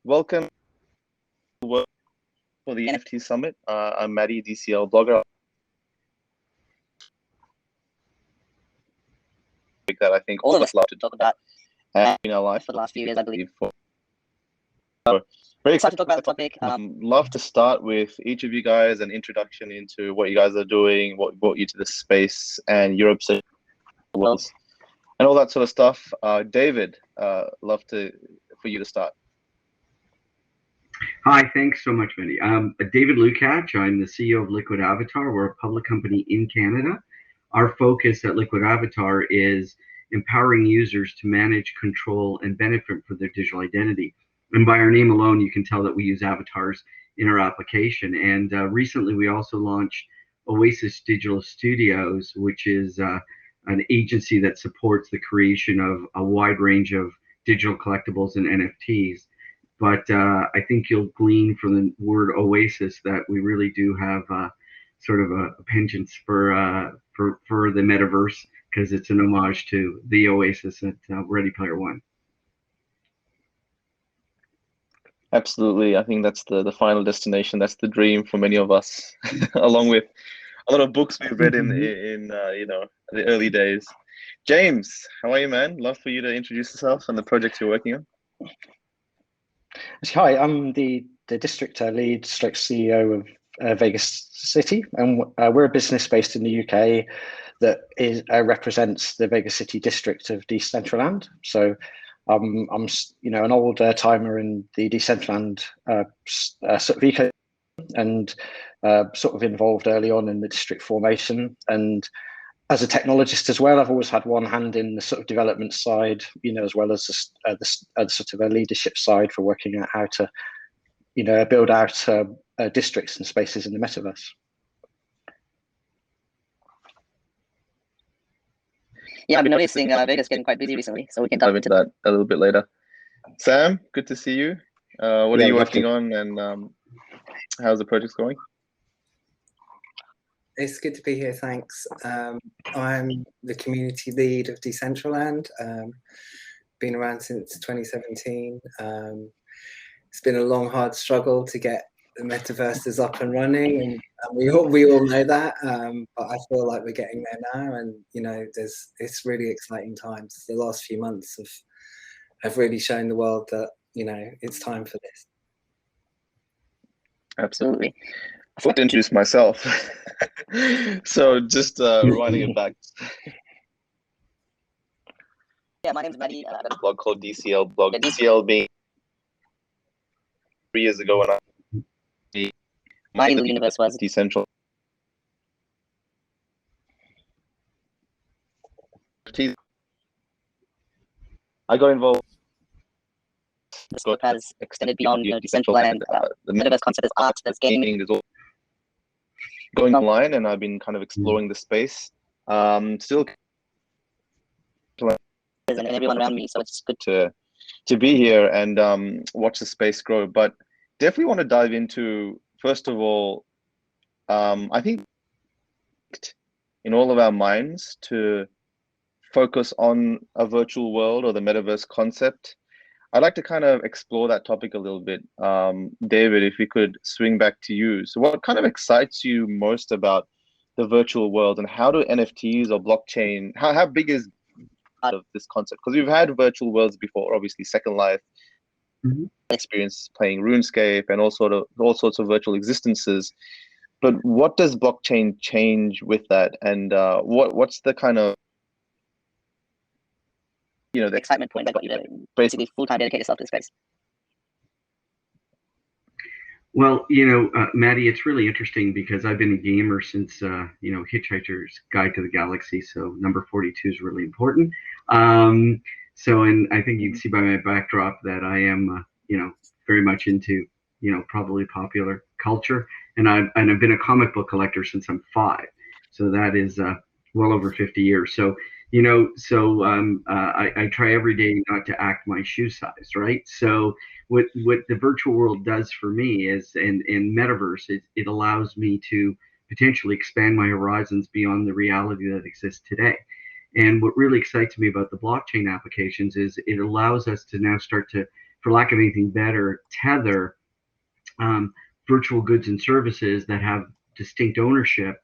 Welcome for the NFT Summit. I'm Matty, DCLBlogger. That I think all of us love to talk about in our life for the last few years, I believe. Very excited to talk about the topic. Love to start with each of you guys an introduction into what you guys are doing, what brought you to this space, and your obsession with worlds, and all that sort of stuff. David, love for you to start. Hi, thanks so much, Matty. David Lucatch. I'm the CEO of Liquid Avatar. We're a public company in Canada. Our focus at Liquid Avatar is empowering users to manage, control, and benefit from their digital identity. And by our name alone, you can tell that we use avatars in our application. And recently, we also launched Oasis Digital Studios, which is an agency that supports the creation of a wide range of digital collectibles and NFTs. But I think you'll glean from the word Oasis that we really do have sort of a penchant for the Metaverse, because it's an homage to the Oasis at Ready Player One. Absolutely. I think that's the final destination. That's the dream for many of us, along with a lot of books we've read in the early days. James, how are you, man? Love for you to introduce yourself and the projects you're working on. Hi, I'm the district lead / CEO of Vegas City, and we're a business based in the UK that represents the Vegas City district of Decentraland. So I'm an old timer in the Decentraland sort of eco, and sort of involved early on in the district formation. And as a technologist as well, I've always had one hand in the sort of development side, as well as the sort of a leadership side for working out how to, build out districts and spaces in the metaverse. Yeah, I've been noticing Vegas getting quite busy recently, so we can dive into that a little bit later. Sam, good to see you. What are you working on, and how's the project going? It's good to be here, thanks. I'm the community lead of Decentraland. Been around since 2017. It's been a long, hard struggle to get the Metaverses up and running, and we all know that. But I feel like we're getting there now, and it's really exciting times. The last few months have really shown the world that it's time for this. Absolutely. I forgot to introduce myself. So just writing it back. Yeah, my name's Matty. I have a blog called DCLBlogger. DCL being 3 years ago when my universe was Decentraland. I got involved. The scope has extended beyond Decentraland. The Metaverse concept is art, there's gaming, there's all going online, and I've been kind of exploring the space. Still, and everyone around me, so it's good to be here and watch the space grow. But definitely want to dive into, first of all, I think in all of our minds to focus on a virtual world or the Metaverse concept. I'd like to kind of explore that topic a little bit. David, if we could swing back to you. So what kind of excites you most about the virtual world, and how do NFTs or blockchain, how big is part of this concept? Because we've had virtual worlds before, obviously Second Life, experience playing RuneScape and all sorts of virtual existences. But what does blockchain change with that? And what's the kind of the excitement point that got you to basically full-time dedicate yourself to the space? Well, Matty, it's really interesting because I've been a gamer since, Hitchhiker's Guide to the Galaxy. So number 42 is really important. And I think you can see by my backdrop that I am, very much into, probably popular culture. And I've been a comic book collector since I'm 5. So that is well over 50 years. So I try every day not to act my shoe size, right? So what the virtual world does for me is, and Metaverse, it allows me to potentially expand my horizons beyond the reality that exists today. And what really excites me about the blockchain applications is it allows us to now start to for lack of anything better, tether virtual goods and services that have distinct ownership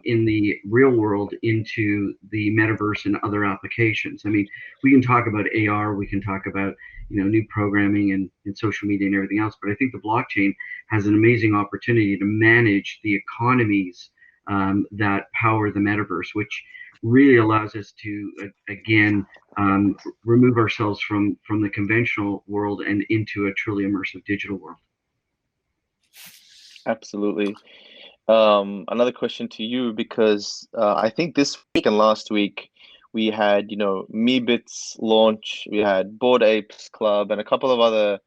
in the real world into the metaverse and other applications. I mean, we can talk about AR, we can talk about new programming and social media and everything else, but I think the blockchain has an amazing opportunity to manage the economies that power the metaverse, which really allows us to again remove ourselves from the conventional world and into a truly immersive digital world. Absolutely. Another question to you, because I think this week and last week we had, Meebits launch, we had Bored Apes Club, and a couple of other,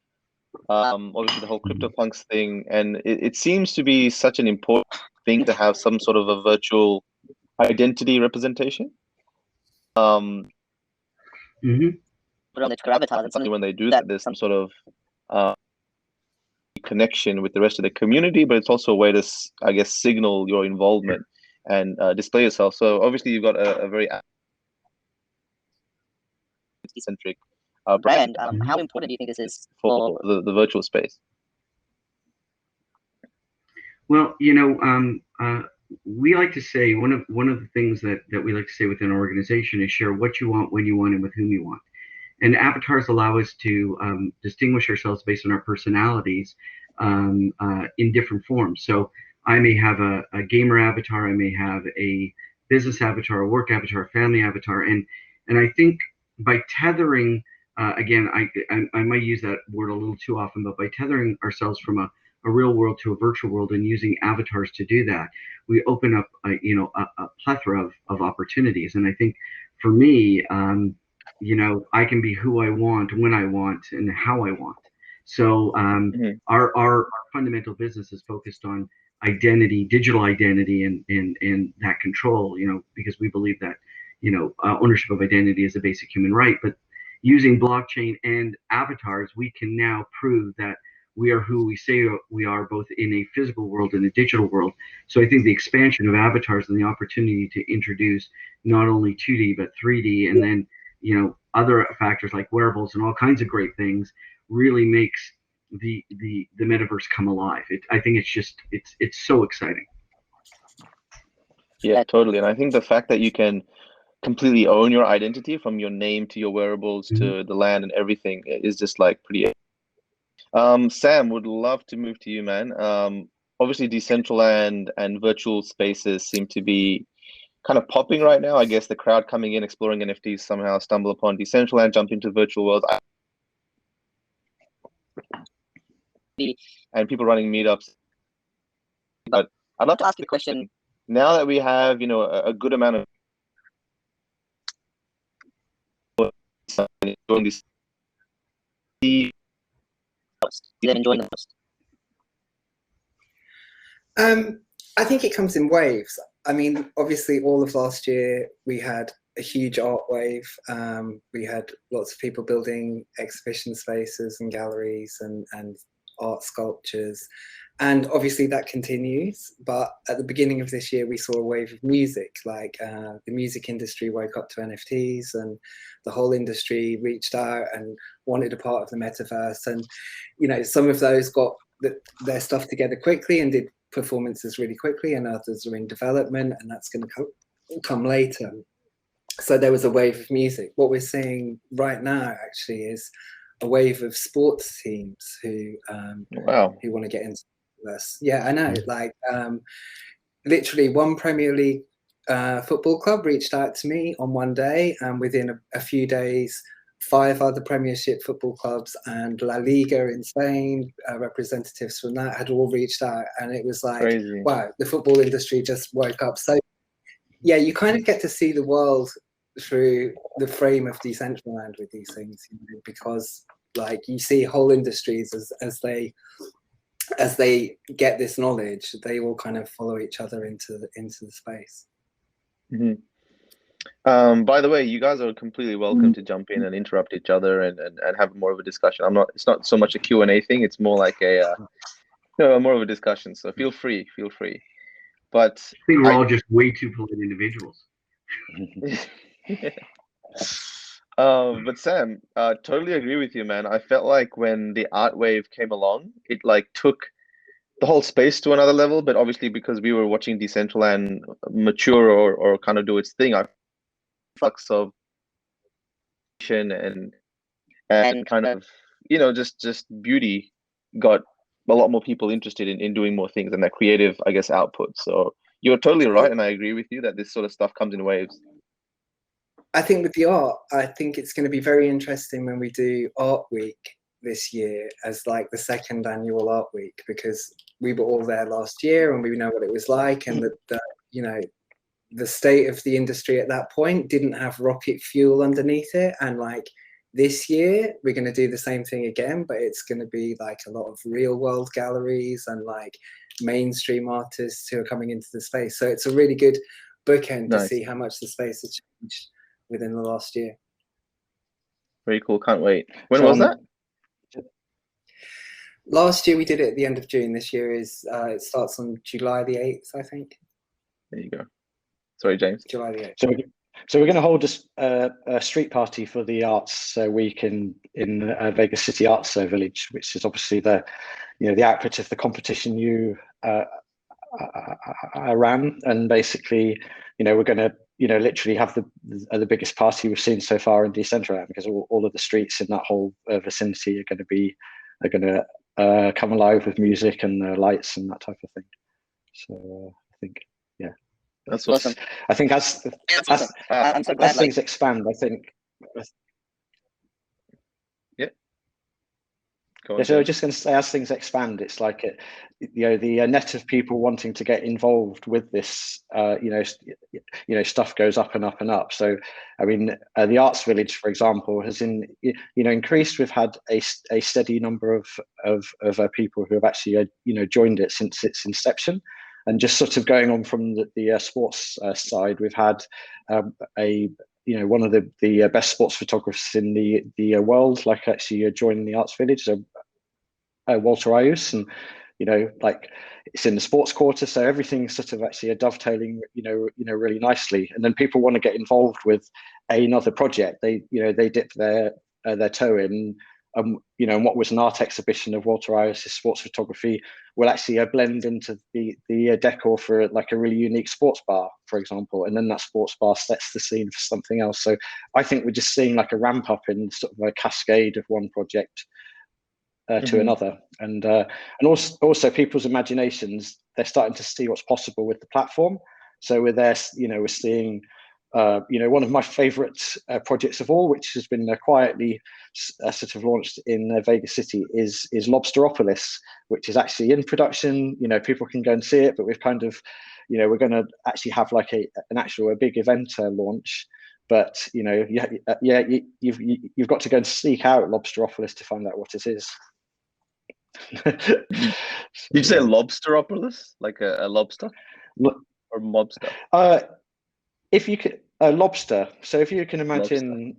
obviously the whole CryptoPunks thing, and it seems to be such an important thing to have some sort of a virtual identity representation. But on the Twitter avatars, and something when they do that, there's some sort of connection with the rest of the community, but it's also a way to, I guess, signal your involvement and display yourself. So obviously you've got a very centric brand. How important do you think this is for the virtual space? Well, we like to say one of the things that we like to say within our organization is share what you want, when you want, and with whom you want. And avatars allow us to distinguish ourselves based on our personalities in different forms. So I may have a gamer avatar, I may have a business avatar, a work avatar, a family avatar, and I think by tethering, again, I might use that word a little too often, but by tethering ourselves from a real world to a virtual world and using avatars to do that, we open up a plethora of opportunities. And I think for me, I can be who I want, when I want, and how I want. So our fundamental business is focused on identity, digital identity, and that control, because we believe that, ownership of identity is a basic human right. But using blockchain and avatars, we can now prove that we are who we say we are, both in a physical world and a digital world. So I think the expansion of avatars and the opportunity to introduce not only 2D, but 3D, and then other factors like wearables and all kinds of great things really makes the metaverse come alive. I think it's so exciting. Yeah, totally. And I think the fact that you can completely own your identity, from your name to your wearables to the land and everything, is just like pretty. Sam, would love to move to you, man. Obviously Decentraland and virtual spaces seem to be kind of popping right now. I guess the crowd coming in, exploring NFTs, somehow stumble upon Decentraland, jump into virtual worlds, and people running meetups. But I'd love to ask you a question. Now that we have, a good amount of enjoying this, you're enjoying the most. I think it comes in waves. I mean, obviously, all of last year we had a huge art wave. We had lots of people building exhibition spaces and galleries and art sculptures. And obviously that continues. But at the beginning of this year, we saw a wave of music, like the music industry woke up to NFTs, and the whole industry reached out and wanted a part of the metaverse. And, some of those got their stuff together quickly and did performances really quickly, and others are in development, and that's going to come later. So there was a wave of music. What we're seeing right now actually is a wave of sports teams who want to get into this. Yeah, I know. Like literally one Premier League football club reached out to me on one day, and within a few days 5 other Premiership football clubs and La Liga in Spain, representatives from that had all reached out, and it was like, crazy. Wow, the football industry just woke up. So yeah, you kind of get to see the world through the frame of Decentraland with these things, because like you see whole industries as they get this knowledge, they all kind of follow each other into the space. By the way, you guys are completely welcome to jump in and interrupt each other and have more of a discussion. It's not so much a Q&A thing, it's more like more of a discussion. So feel free. But I think we're all just way too polite individuals. But Sam, totally agree with you, man. I felt like when the art wave came along, it like took the whole space to another level. But obviously, because we were watching Decentraland mature or kind of do its thing, I flux of and kind of just beauty got a lot more people interested in doing more things and that creative, I guess, output. So you're totally right, and I agree with you that this sort of stuff comes in waves. I think with the art, I think it's going to be very interesting when we do Art Week this year as like the second annual Art Week, because we were all there last year and we know what it was like, and that the state of the industry at that point didn't have rocket fuel underneath it. And like this year, we're going to do the same thing again, but it's going to be like a lot of real world galleries and like mainstream artists who are coming into the space. So it's a really good bookend to see how much the space has changed within the last year. Very cool. Can't wait. When was that? Last year we did it at the end of June. This year is it starts on July the 8th, I think. There you go. Sorry, James. July the 8th. So we're going to hold a street party for the arts week in Vegas City Arts Village, which is obviously the output of the competition you ran, and basically we're going to literally have the biggest party we've seen so far in Decentraland, because all of the streets in that whole vicinity are going to come alive with music and lights and that type of thing. So I think that's awesome. I think as things expand, I think. Yeah. So I was just going to say, as things expand, it's like the net of people wanting to get involved with this, stuff goes up and up and up. So, I mean, the Arts Village, for example, has increased. We've had a steady number of people who have actually joined it since its inception. And just sort of going on from the sports side, we've had one of the best sports photographers in the world, like actually joining the Arts Village, so Walter Ayus, and like it's in the sports quarter, so everything's sort of actually dovetailing, really nicely. And then people want to get involved with another project. They dip their toe in. And what was an art exhibition of Walter Ayers' sports photography will actually blend into the decor for like a really unique sports bar, for example, and then that sports bar sets the scene for something else. So I think we're just seeing like a ramp up in sort of a cascade of one project to another, and also people's imaginations. They're starting to see what's possible with the platform. So we're there, we're seeing. One of my favorite projects of all, which has been quietly sort of launched in Vegas City, is Lobsteropolis, which is actually in production. People can go and see it, but we've kind of, we're going to actually have like a big event launch. But you've got to go and seek out Lobsteropolis to find out what it is. Did you say Lobsteropolis, like a lobster, or mobster? If you could, lobster. So if you can imagine,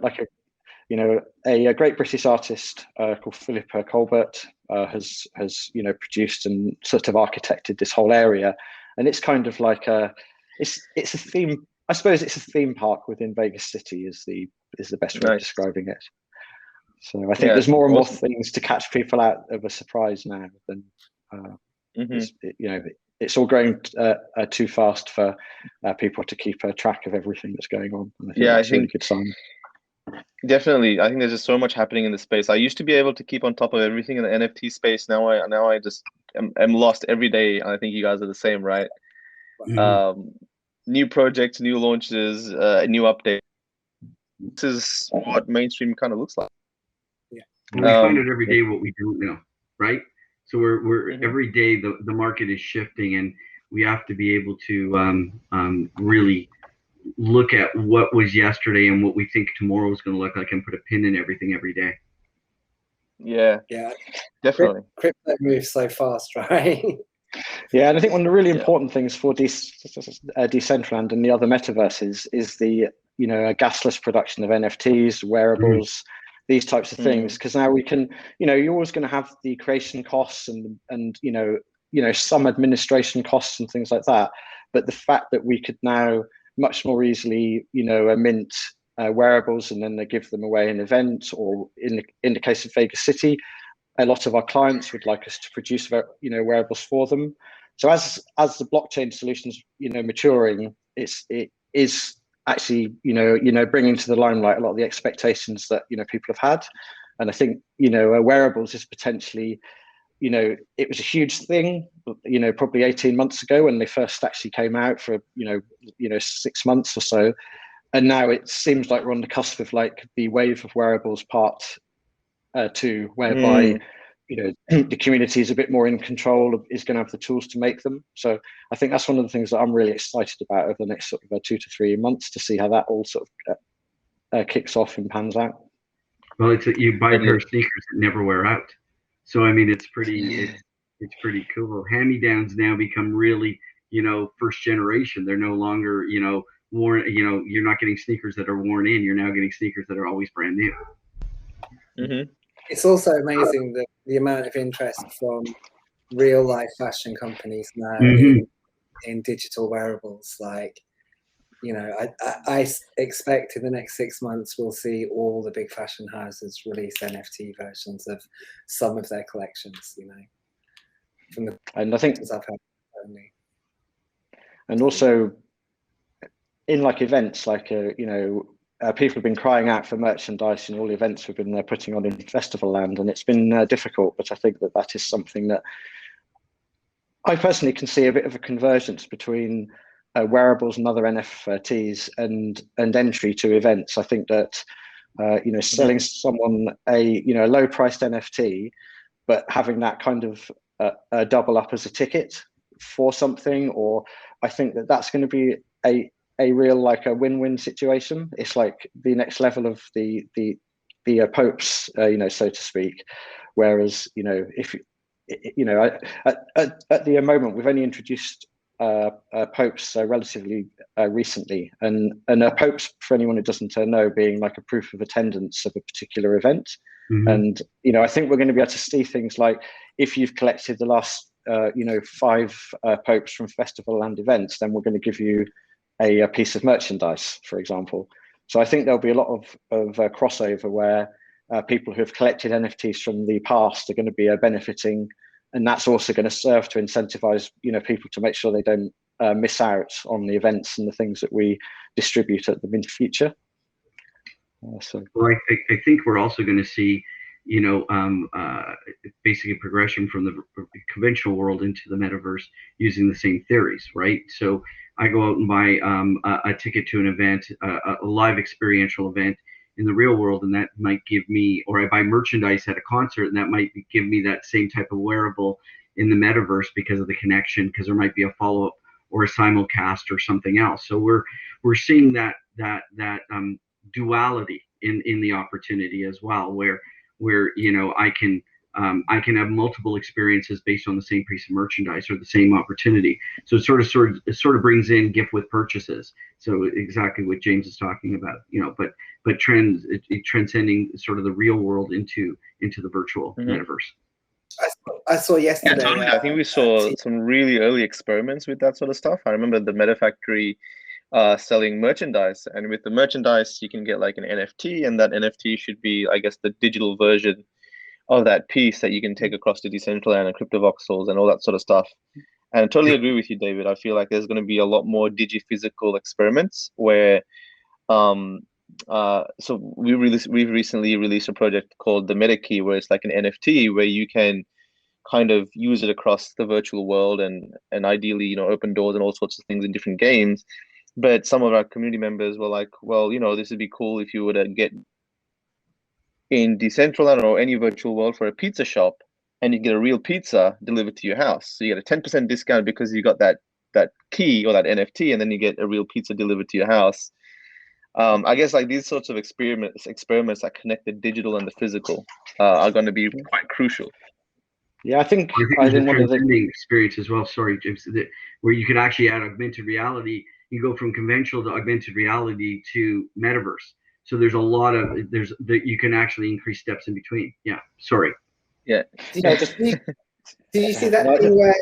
like a great British artist called Philip Colbert has produced and sort of architected this whole area, and it's kind of like it's a theme. I suppose it's a theme park within Vegas City is the best way of describing it. So I think there's more and more things to catch people out of a surprise now than it's all growing too fast for people to keep track of everything that's going on. And I think that's a really good sign. Definitely, I think there's just so much happening in the space. I used to be able to keep on top of everything in the NFT space. Now I just am lost every day, and I think you guys are the same, right? New projects, new launches, new updates. This is what mainstream kind of looks like. Yeah, and we find out every day what we don't know, right? So we're every day the market is shifting, and we have to be able to really look at what was yesterday and what we think tomorrow is going to look like, and put a pin in everything every day. Yeah, definitely. Crypto moves so fast, right? Yeah, and I think one of the really important things for Decentraland and the other metaverses is the gasless production of NFTs, wearables. These types of things, because now we can, you're always going to have the creation costs and some administration costs and things like that. But the fact that we could now much more easily, mint wearables, and then they give them away in events, or in the case of Vegas City, a lot of our clients would like us to produce wearables for them. So as the blockchain solutions maturing, it is actually bringing to the limelight a lot of the expectations that people have had. And I think wearables is potentially, it was a huge thing, probably 18 months ago when they first actually came out for 6 months or so, and now it seems like we're on the cusp of like the wave of wearables part 2, whereby the community is a bit more in control, is going to have the tools to make them. So I think that's one of the things that I'm really excited about over the next sort of 2 to 3 months, to see how that all sort of kicks off and pans out. Well, you buy a pair of sneakers that never wear out. So I mean, it's pretty cool. Hand-me-downs now become really, first generation. They're no longer, worn. You're not getting sneakers that are worn in. You're now getting sneakers that are always brand new. Mm-hmm. It's also amazing that the amount of interest from real life fashion companies now in digital wearables. Like, I expect in the next 6 months we'll see all the big fashion houses release NFT versions of some of their collections. From the and I think I've had only. And also in like events, like people have been crying out for merchandise in all the events we've been putting on in Festivalland, and it's been difficult. But I think that is something that I personally can see a bit of a convergence between wearables and other NFTs and entry to events. I think that selling someone a low priced NFT, but having that kind of double up as a ticket for something, or I think that's going to be a real like a win-win situation. It's like the next level of the popes, so to speak. Whereas if at the moment we've only introduced popes relatively recently, and popes, for anyone who doesn't know, being like a proof of attendance of a particular event. And I think we're going to be able to see things like, if you've collected the last 5 popes from Festivalland events, then we're going to give you a piece of merchandise, for example. So I think there'll be a lot of crossover where people who have collected NFTs from the past are going to be benefiting, and that's also going to serve to incentivize people to make sure they don't miss out on the events and the things that we distribute at them in the future. Well, I think we're also going to see basically progression from the conventional world into the metaverse using the same theories, right? So I go out and buy a ticket to an event, a live experiential event in the real world, and that might give me, or I buy merchandise at a concert, and that might give me that same type of wearable in the metaverse because of the connection, because there might be a follow-up or a simulcast or something else. So we're seeing that duality in the opportunity as well, where I can have multiple experiences based on the same piece of merchandise or the same opportunity. So it sort of brings in gift with purchases. So exactly what James is talking about, but transcending sort of the real world into the virtual metaverse. I saw yesterday. Yeah, totally. I think we saw some really early experiments with that sort of stuff. I remember the Meta Factory selling merchandise, and with the merchandise you can get like an NFT, and that NFT should be, I guess, the digital version of that piece that you can take across to Decentraland and CryptoVoxels and all that sort of stuff. And I totally agree with you, David. I feel like there's going to be a lot more digi-physical experiments where so we've recently released a project called the Meta Key, where it's like an NFT where you can kind of use it across the virtual world and ideally open doors and all sorts of things in different games. But some of our community members were like, well, this would be cool if you were to get in Decentraland or any virtual world for a pizza shop, and you get a real pizza delivered to your house. So you get a 10% discount because you got that key or that NFT, and then you get a real pizza delivered to your house. I guess like these sorts of experiments that connect the digital and the physical are going to be quite crucial. Yeah, I think there's a transcending experience as well. Sorry, James, where you could actually add augmented reality. You go from conventional to augmented reality to metaverse. So there's a lot of you can actually increase steps in between. Yeah, sorry. Yeah. Did you see that thing where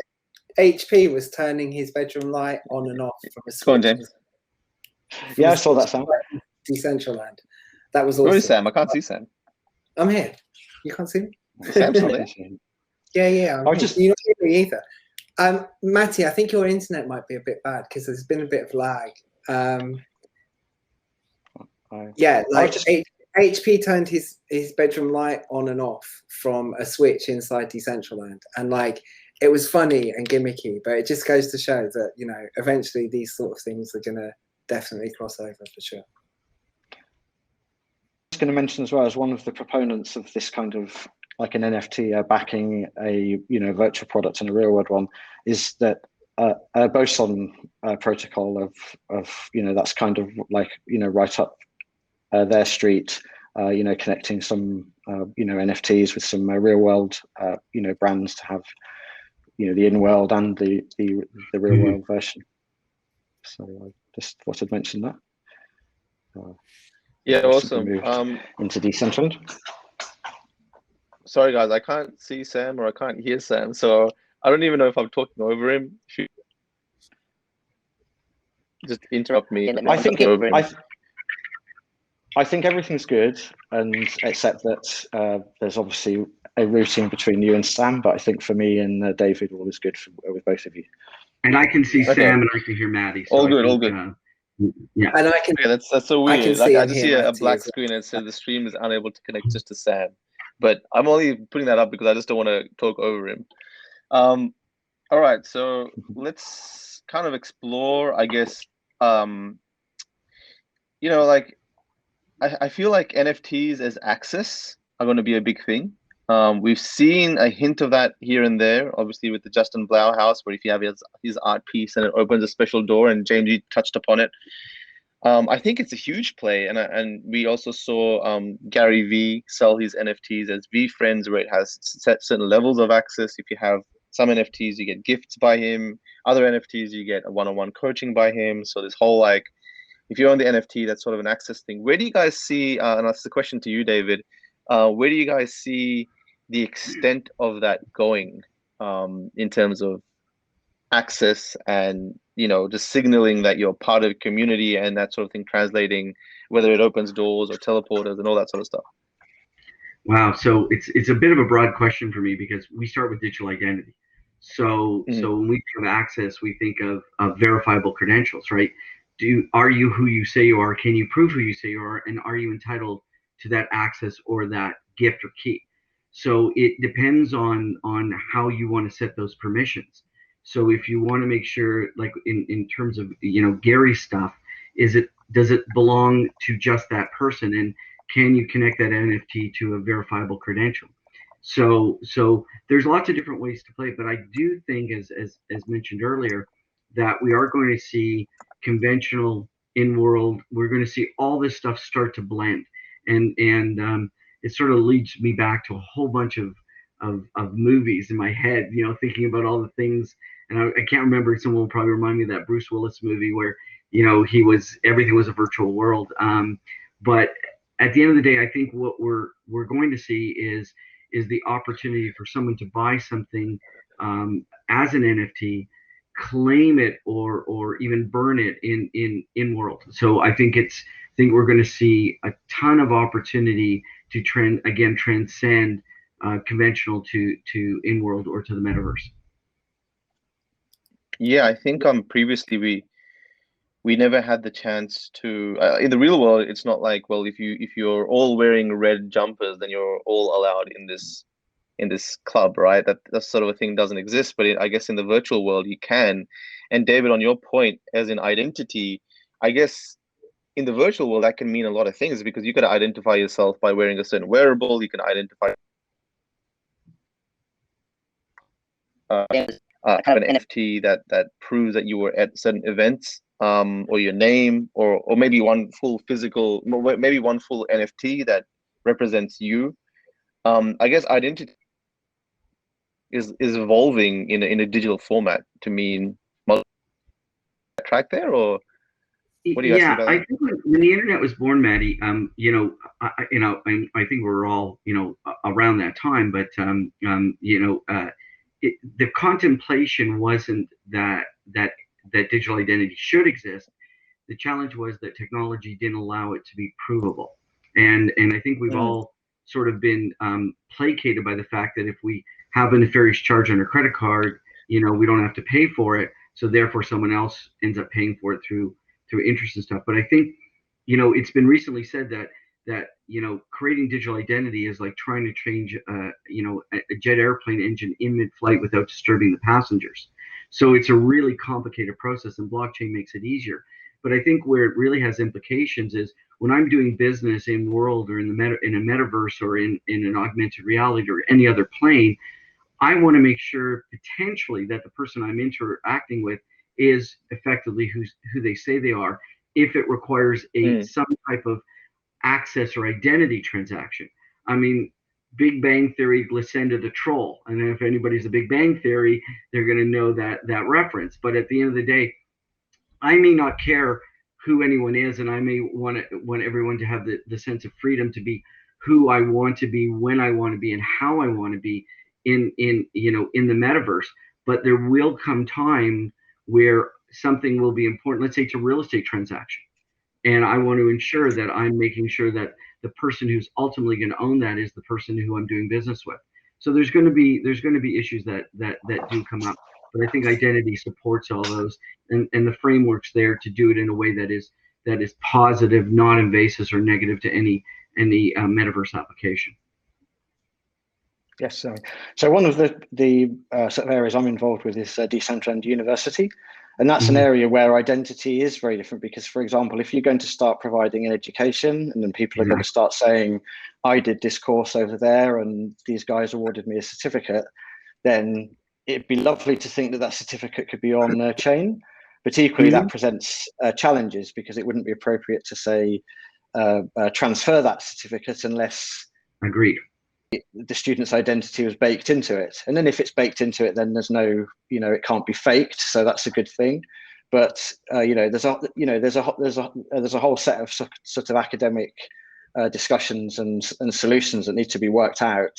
HP was turning his bedroom light on and off from a switch? Go on, James. Yeah, I saw that, Sam. Decentraland. That was Where is awesome. Sam? I can't see Sam. I'm here. You can't see me? Sam's not there. Yeah. I just You're not hearing me either. Matty, I think your internet might be a bit bad because there's been a bit of lag. Yeah, like HP turned his bedroom light on and off from a switch inside Decentraland, and like it was funny and gimmicky, but it just goes to show that, you know, eventually these sort of things are gonna definitely cross over for sure. I was going to mention as well, as one of the proponents of this kind of like an NFT backing a, you know, virtual product and a real world one, is that a boson protocol of, you know, that's kind of like, you know, right up their street, you know, connecting some, you know, NFTs with some real world, you know, brands to have, you know, the in world and the real world version. So I just thought I'd mention that. Yeah, awesome. Into Decentraland. Sorry guys, I can't see Sam or I can't hear Sam, so I don't even know if I'm talking over him. Just interrupt me. I think everything's good, and except that there's obviously a routing between you and Sam, but I think for me and David, all is good with both of you. And I can see Sam and I can hear Matty. So all good. Yeah. And I can. Yeah, that's so weird. I just see a black Matty screen and it says the stream is unable to connect just to Sam. But I'm only putting that up because I just don't want to talk over him. All right, so let's kind of explore, I guess, you know, like, I feel like NFTs as access are going to be a big thing. We've seen a hint of that here and there, obviously with the Justin Blau house, where if you have his art piece and it opens a special door, and James, you touched upon it. I think it's a huge play, and we also saw Gary V sell his NFTs as V Friends, where it has set certain levels of access. If you have some NFTs, you get gifts by him. Other NFTs, you get a one-on-one coaching by him. So this whole, like, if you're on the NFT, that's sort of an access thing. Where do you guys see, and that's the question to you, David, where do you guys see the extent of that going in terms of access and, you know, just signaling that you're part of a community and that sort of thing, translating whether it opens doors or teleporters and all that sort of stuff? Wow, so it's a bit of a broad question for me because we start with digital identity. So when we think of access, we think of verifiable credentials, right? Are you who you say you are? Can you prove who you say you are? And are you entitled to that access or that gift or key? So it depends on how you want to set those permissions. So if you want to make sure, like in terms of, you know, Gary's stuff, does it belong to just that person, and can you connect that NFT to a verifiable credential? So there's lots of different ways to play it, but I do think, as mentioned earlier, that we are going to see conventional, in-world. We're going to see all this stuff start to blend, and it sort of leads me back to a whole bunch of movies in my head, you know, thinking about all the things. And I can't remember, someone will probably remind me of that Bruce Willis movie where, you know, everything was a virtual world. But at the end of the day, I think what we're going to see is the opportunity for someone to buy something as an NFT, claim it, or even burn it in world. So I think we're going to see a ton of opportunity to transcend conventional to in world or to the metaverse. Yeah, I think previously we never had the chance to in the real world. It's not like, well, if you're all wearing red jumpers, then you're all allowed in this club, right? That sort of a thing doesn't exist. But I guess in the virtual world you can. And David, on your point, as in identity, I guess in the virtual world that can mean a lot of things, because you can identify yourself by wearing a certain wearable. You can identify kind of an NFT that proves that you were at certain events, or your name, or maybe one full physical, maybe one full NFT that represents you. I guess identity is evolving in a digital format to mean track there, or what do you guys think about that? I think when the internet was born, Matty, you know, I think we're all, you know, around that time, but you know, the contemplation wasn't that digital identity should exist. The challenge was that technology didn't allow it to be provable. And I think we've all sort of been placated by the fact that if we have a nefarious charge on our credit card, we don't have to pay for it. So therefore someone else ends up paying for it through interest and stuff. But I think, it's been recently said that creating digital identity is like trying to change a jet airplane engine in mid-flight without disturbing the passengers. So it's a really complicated process, and blockchain makes it easier. But I think where it really has implications is when I'm doing business in world or in a metaverse or in an augmented reality or any other plane, I want to make sure potentially that the person I'm interacting with is effectively who they say they are, if it requires some type of access or identity transaction. I mean, Big Bang Theory descended a troll, and if anybody's a Big Bang Theory, they're going to know that reference. But at the end of the day, I may not care who anyone is, and I may want everyone to have the sense of freedom to be who I want to be, when I want to be, and how I want to be in the metaverse. But there will come time where something will be important. Let's say it's a real estate transaction, and I want to ensure that I'm making sure that the person who's ultimately going to own that is the person who I'm doing business with. So there's going to be issues that do come up. But I think identity supports all those, and the framework's there to do it in a way that is positive, not invasive or negative to any metaverse application. Yes, so one of the sort of areas I'm involved with is Decentraland University, and that's an area where identity is very different because, for example, if you're going to start providing an education and then people are going to start saying, I did this course over there and these guys awarded me a certificate, then it'd be lovely to think that certificate could be on chain, but equally that presents challenges because it wouldn't be appropriate to say transfer that certificate unless the student's identity was baked into it. And then if it's baked into it, then there's no, it can't be faked. So that's a good thing. But there's a whole set of sort of academic discussions and solutions that need to be worked out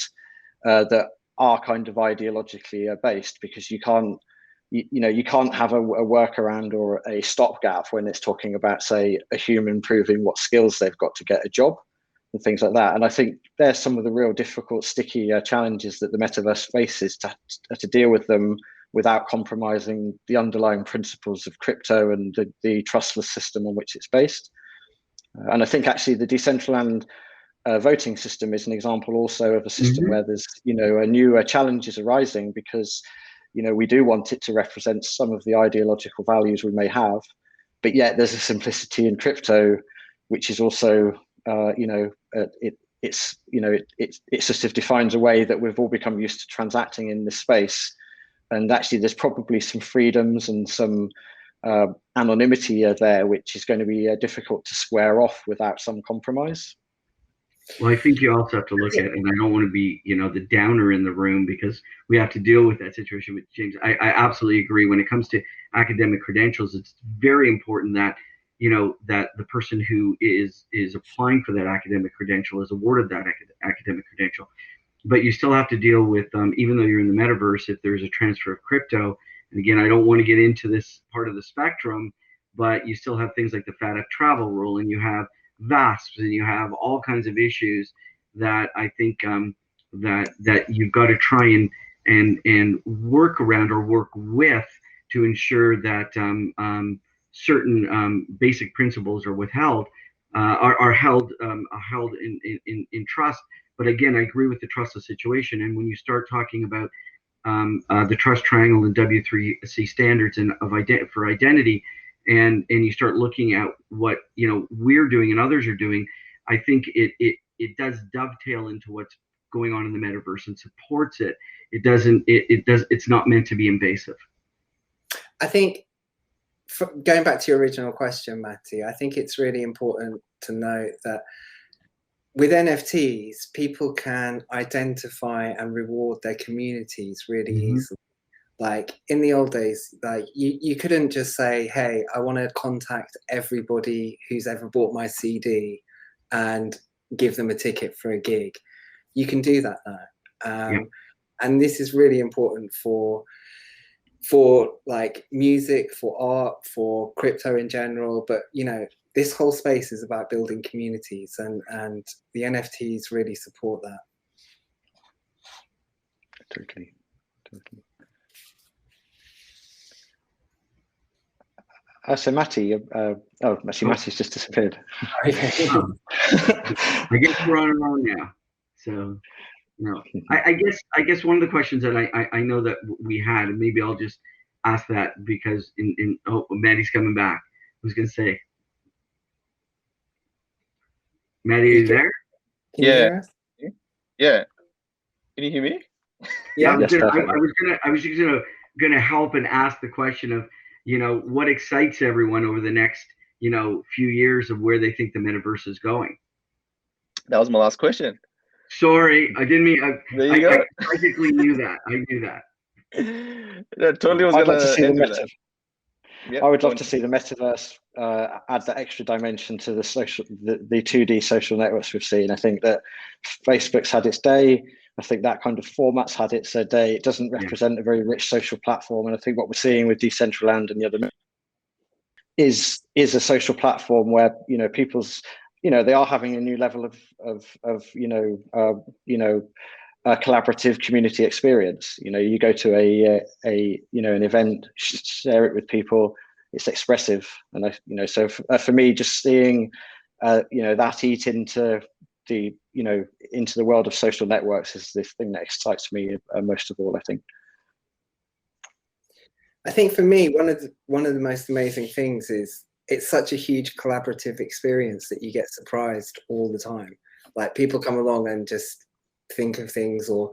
that are kind of ideologically based, because you can't have a workaround or a stopgap when it's talking about, say, a human proving what skills they've got to get a job and things like that. And I think there's some of the real difficult, sticky challenges that the metaverse faces to deal with them without compromising the underlying principles of crypto and the trustless system on which it's based. And I think actually the Decentraland voting system is an example also of a system where there's a new challenges arising, because we do want it to represent some of the ideological values we may have, but yet there's a simplicity in crypto which is also it sort of defines a way that we've all become used to transacting in this space. And actually there's probably some freedoms and some anonymity there which is going to be difficult to square off without some compromise. Well, I think you also have to look at, and I don't want to be, the downer in the room, because we have to deal with that situation with James. I absolutely agree. When it comes to academic credentials, it's very important that, that the person who is applying for that academic credential is awarded that academic credential. But you still have to deal with, even though you're in the metaverse, if there's a transfer of crypto, and again, I don't want to get into this part of the spectrum, but you still have things like the FATF travel rule, and you have VASPs, and you have all kinds of issues that I think that you've got to try and work around or work with to ensure that certain basic principles are withheld, are held in trust. But again, I agree with the trustless situation. And when you start talking about the trust triangle and W3C standards and for identity, and you start looking at what we're doing and others are doing, I think it does dovetail into what's going on in the metaverse and supports it. It's not meant to be invasive. I think, going back to your original question, Matty, I think it's really important to note that with NFTs, people can identify and reward their communities really easily. Like in the old days, like you couldn't just say, hey, I want to contact everybody who's ever bought my CD and give them a ticket for a gig. You can do that now. And this is really important for for like music, for art, for crypto in general. But you know, this whole space is about building communities, and the NFTs really support that. Totally. So Matty, Matty's just disappeared. I guess we're on our own now. So, I guess one of the questions that I know that we had, and maybe I'll just ask that because Matty's coming back. I was gonna say, Matty, are you there? Can you hear us? Yeah. Can you hear me? Yeah, Yes, I was just gonna help and ask the question of, what excites everyone over the next, few years of where they think the metaverse is going. That was my last question. Sorry, I didn't mean. There you go. I practically knew that. I knew that. That totally was I'd gonna like to see end with that. I would love to see the metaverse add that extra dimension to the 2D social networks we've seen. I think that Facebook's had its day. I think that kind of format's had its day. It doesn't represent a very rich social platform, and I think what we're seeing with Decentraland and the other is a social platform where people's they are having a new level of collaborative community experience. You go to an event, share it with people. It's expressive, and so for me, just seeing that eat into the world of social networks is the thing that excites me most of all. I think for me, one of the most amazing things is it's such a huge collaborative experience that you get surprised all the time. Like people come along and just think of things or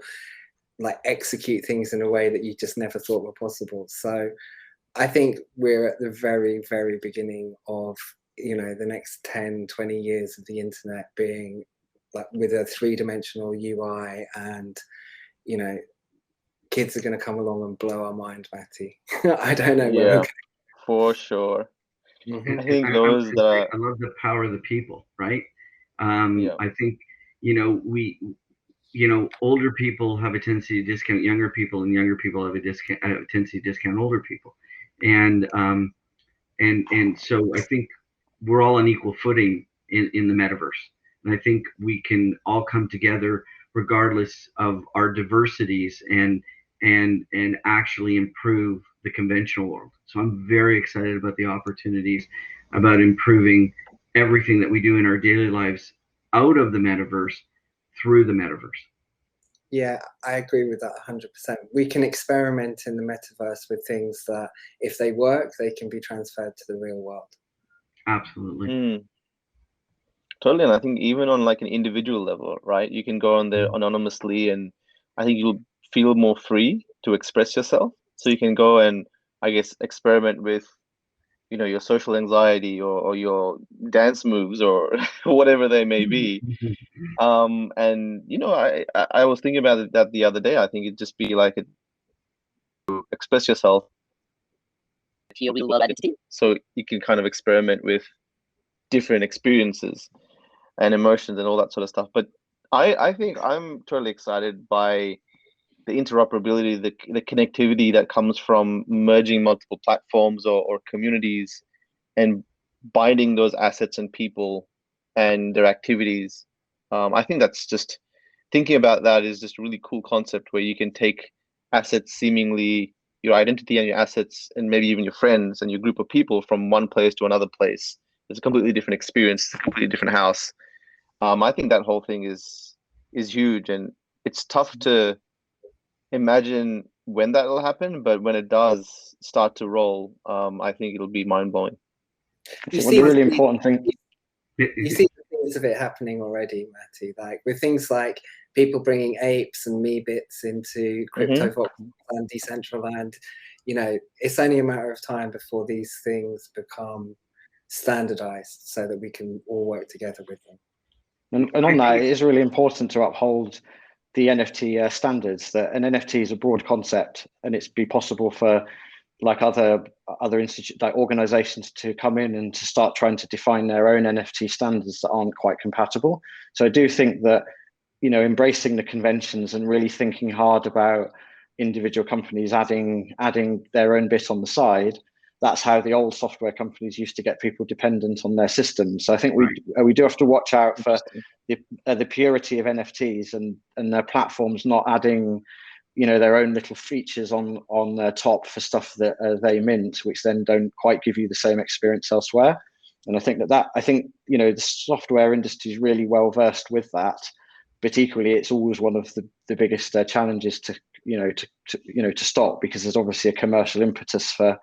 like execute things in a way that you just never thought were possible. So I think we're at the very, very beginning of the next 10, 20 years of the internet being like with a 3-dimensional UI, and kids are going to come along and blow our mind, Matty. I don't know. Yeah, for sure. Mm-hmm. I think those that I love the power of the people, right? I think older people have a tendency to discount younger people, and younger people have a tendency to discount older people, and so I think we're all on equal footing in the metaverse, and I think we can all come together regardless of our diversities and actually improve the conventional world. So I'm very excited about the opportunities about improving everything that we do in our daily lives out of the metaverse through the metaverse. Yeah, I agree with that 100%. We can experiment in the metaverse with things that if they work, they can be transferred to the real world. Absolutely. Totally. And I think even on like an individual level, right? You can go on there anonymously, and I think you'll feel more free to express yourself. So you can go and I guess experiment with your social anxiety or your dance moves or whatever they may be. And I was thinking about that the other day. I think it'd just be like to express yourself to your real world identity. So you can kind of experiment with different experiences and emotions and all that sort of stuff. But I think I'm totally excited by the interoperability, the connectivity that comes from merging multiple platforms or communities and binding those assets and people and their activities. I think that's just thinking about that is just a really cool concept where you can take assets, seemingly your identity and your assets, and maybe even your friends and your group of people from one place to another place. It's a completely different experience, a completely different house. I think that whole thing is huge, and it's tough to imagine when that will happen, but when it does start to roll, I think it'll be mind-blowing. You see, really important thing. You see the things of it happening already, Matty, like with things like people bringing apes and meebits into CryptoVox and Decentraland. It's only a matter of time before these things become standardized so that we can all work together with them. And on that, it is really important to uphold the NFT standards. That an NFT is a broad concept, and it's be possible for like other institute, like organizations, to come in and to start trying to define their own NFT standards that aren't quite compatible. So I do think that embracing the conventions and really thinking hard about individual companies adding their own bit on the side. That's how the old software companies used to get people dependent on their systems. So I think we do have to watch out for the purity of NFTs and their platforms not adding, their own little features on their top for stuff that they mint, which then don't quite give you the same experience elsewhere. And I think the software industry is really well versed with that, but equally it's always one of the biggest challenges to stop, because there's obviously a commercial impetus for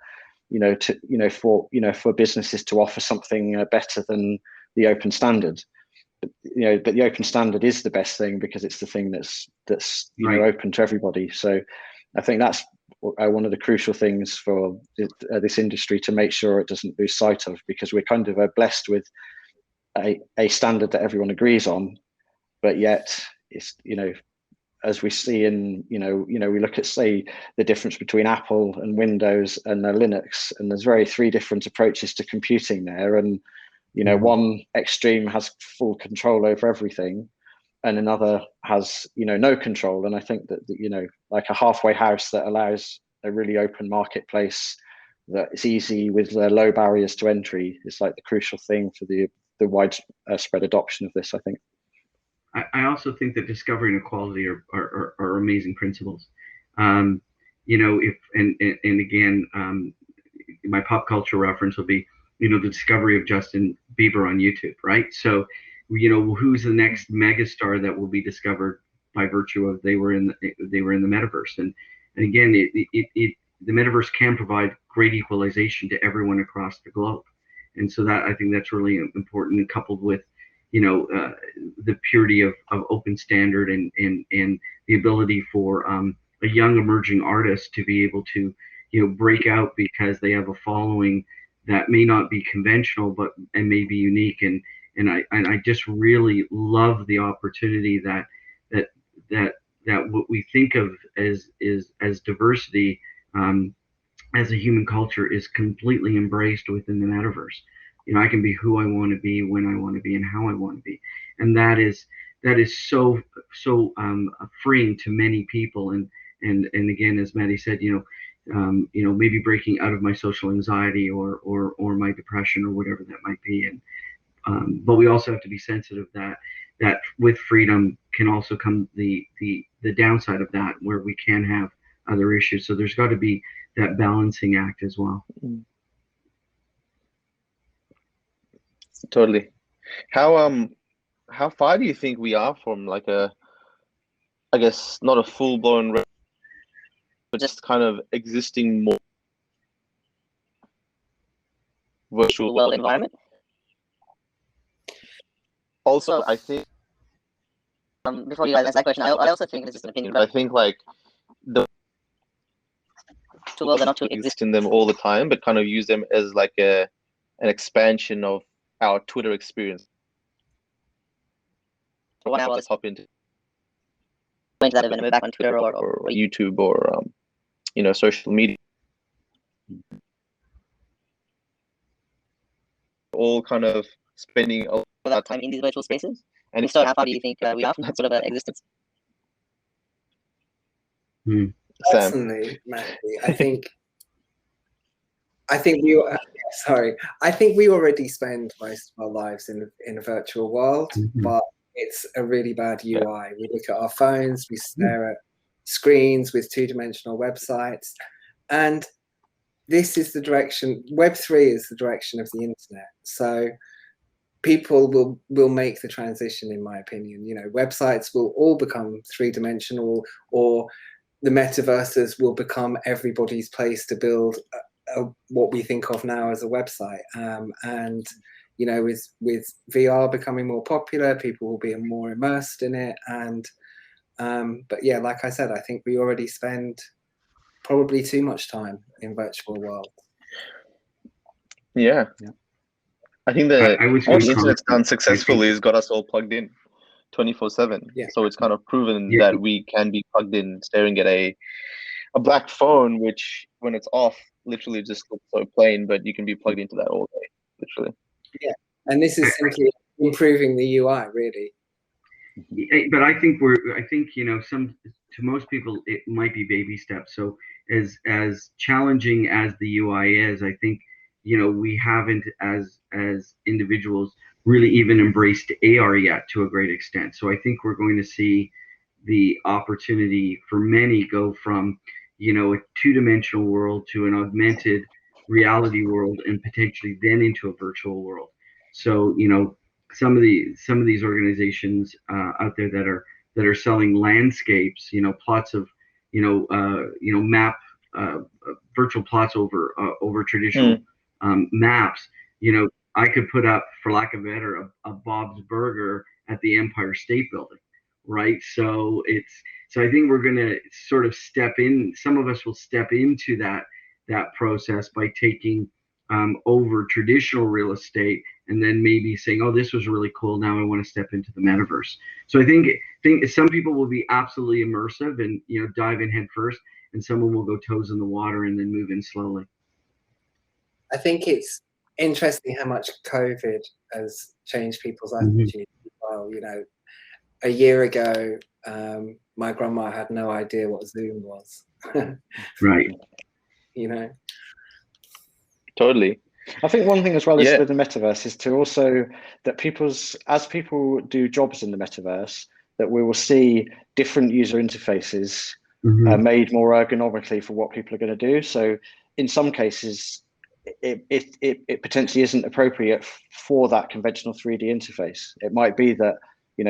businesses to offer something better than the open standard. But the open standard is the best thing because it's the thing that's open to everybody. So I think that's one of the crucial things for this industry to make sure it doesn't lose sight of, because we're kind of blessed with a standard that everyone agrees on, but yet it's as we see we look at, say, the difference between Apple and Windows and Linux, and there's three different approaches to computing there, and one extreme has full control over everything, and another has no control. And I think that like a halfway house that allows a really open marketplace that is easy with low barriers to entry is like the crucial thing for the widespread adoption of this, I think. I also think that discovery and equality are amazing principles. If again, my pop culture reference will be, the discovery of Justin Bieber on YouTube, right? So, who's the next megastar that will be discovered by virtue of they were in the metaverse, and again, the metaverse can provide great equalization to everyone across the globe, and so that I think that's really important, coupled with the purity of open standard and the ability for a young emerging artist to be able to break out because they have a following that may not be conventional and may be unique, and I just really love the opportunity that what we think of as diversity as a human culture is completely embraced within the metaverse. I can be who I want to be, when I want to be, and how I want to be, and that is so freeing to many people. And again, as Matty said, maybe breaking out of my social anxiety or my depression or whatever that might be. And but we also have to be sensitive that with freedom can also come the downside of that, where we can have other issues. So there's got to be that balancing act as well. Totally. How far do you think we are from like I guess not a full-blown, but just kind of existing more virtual world environment? Also, I think before you guys answer that question, I also think, this is an opinion, but I think like the two worlds are not to exist in them all the time, but kind of use them as like an expansion of our Twitter experience. For 1 hour, let's hop into that event back on Twitter or YouTube or social media. All kind of spending a lot of that time in these virtual spaces. And so, how far do you think we are from that sort of existence? Personally, Matty, I think we already spend most of our lives in a virtual world, but it's a really bad UI. We look at our phones, we stare at screens with two-dimensional websites, and this is the direction. Web3 is the direction of the internet. So people will make the transition, in my opinion. Websites will all become three-dimensional, or the metaverses will become everybody's place to build what we think of now as a website. And with VR becoming more popular, people will be more immersed in it. And but yeah, like I said, I think we already spend probably too much time in virtual world. Yeah. I think what the internet's done successfully is got us all plugged in 24/7. Yeah. So it's kind of proven that we can be plugged in, staring at a black phone, which when it's off, literally just looks so plain, but you can be plugged into that all day, literally. Yeah, and this is simply improving the UI, really. But I think to most people it might be baby steps. So as challenging as the UI is, I think we haven't as individuals really even embraced AR yet to a great extent. So I think we're going to see the opportunity for many go from a two-dimensional world to an augmented reality world, and potentially then into a virtual world. So some of these organizations out there that are selling landscapes, plots of map virtual plots over traditional maps. I could put up, for lack of better, a Bob's Burger at the Empire State Building, right? So I think we're going to sort of step in. Some of us will step into that process by taking over traditional real estate, and then maybe saying, oh, this was really cool, now I want to step into the metaverse. So I think some people will be absolutely immersive and dive in head first, and someone will go toes in the water and then move in slowly. I think it's interesting how much COVID has changed people's attitude. Well, a year ago, my grandma had no idea what Zoom was. Right. Totally. I think one thing as well is with the metaverse is to also that as people do jobs in the metaverse, that we will see different user interfaces made more ergonomically for what people are going to do. So in some cases, it potentially isn't appropriate for that conventional 3D interface. It might be that,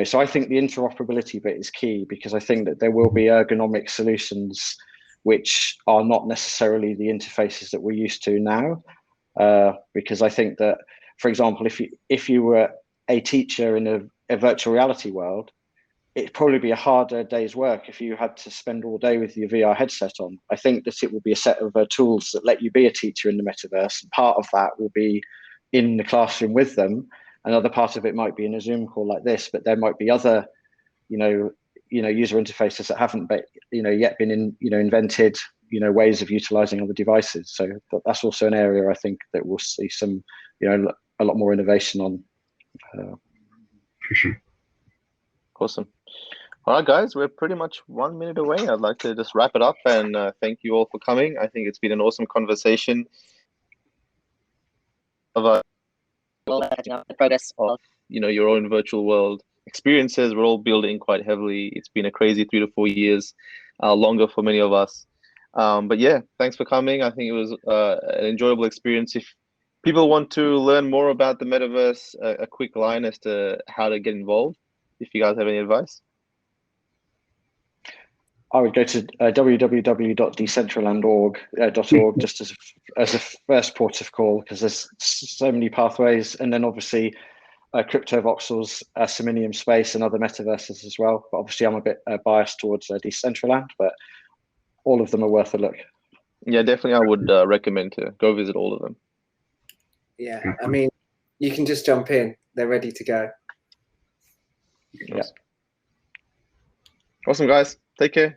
so I think the interoperability bit is key, because I think that there will be ergonomic solutions which are not necessarily the interfaces that we're used to now. Because I think that, for example, if you were a teacher in a virtual reality world, it'd probably be a harder day's work if you had to spend all day with your VR headset on. I think that it will be a set of tools that let you be a teacher in the metaverse. And part of that will be in the classroom with them. Another part of it might be in a Zoom call like this, but there might be other, user interfaces that haven't yet been invented, ways of utilizing other devices. So that's also an area I think that we'll see some, a lot more innovation on. For sure. Awesome. All right, guys, we're pretty much 1 minute away. I'd like to just wrap it up and thank you all for coming. I think it's been an awesome conversation of the progress of your own virtual world experiences. We're all building quite heavily. It's been a crazy 3 to 4 years, longer for many of us. But yeah, thanks for coming. I think it was an enjoyable experience. If people want to learn more about the metaverse, a quick line as to how to get involved, if you guys have any advice. I would go to www.decentraland.org just as a first port of call, because there's so many pathways, and then obviously CryptoVoxel's Seminium Space and other metaverses as well. But obviously I'm a bit biased towards Decentraland, but all of them are worth a look. Yeah, definitely I would recommend to go visit all of them. Yeah, I mean, you can just jump in. They're ready to go. Yeah. Awesome, guys. Take care.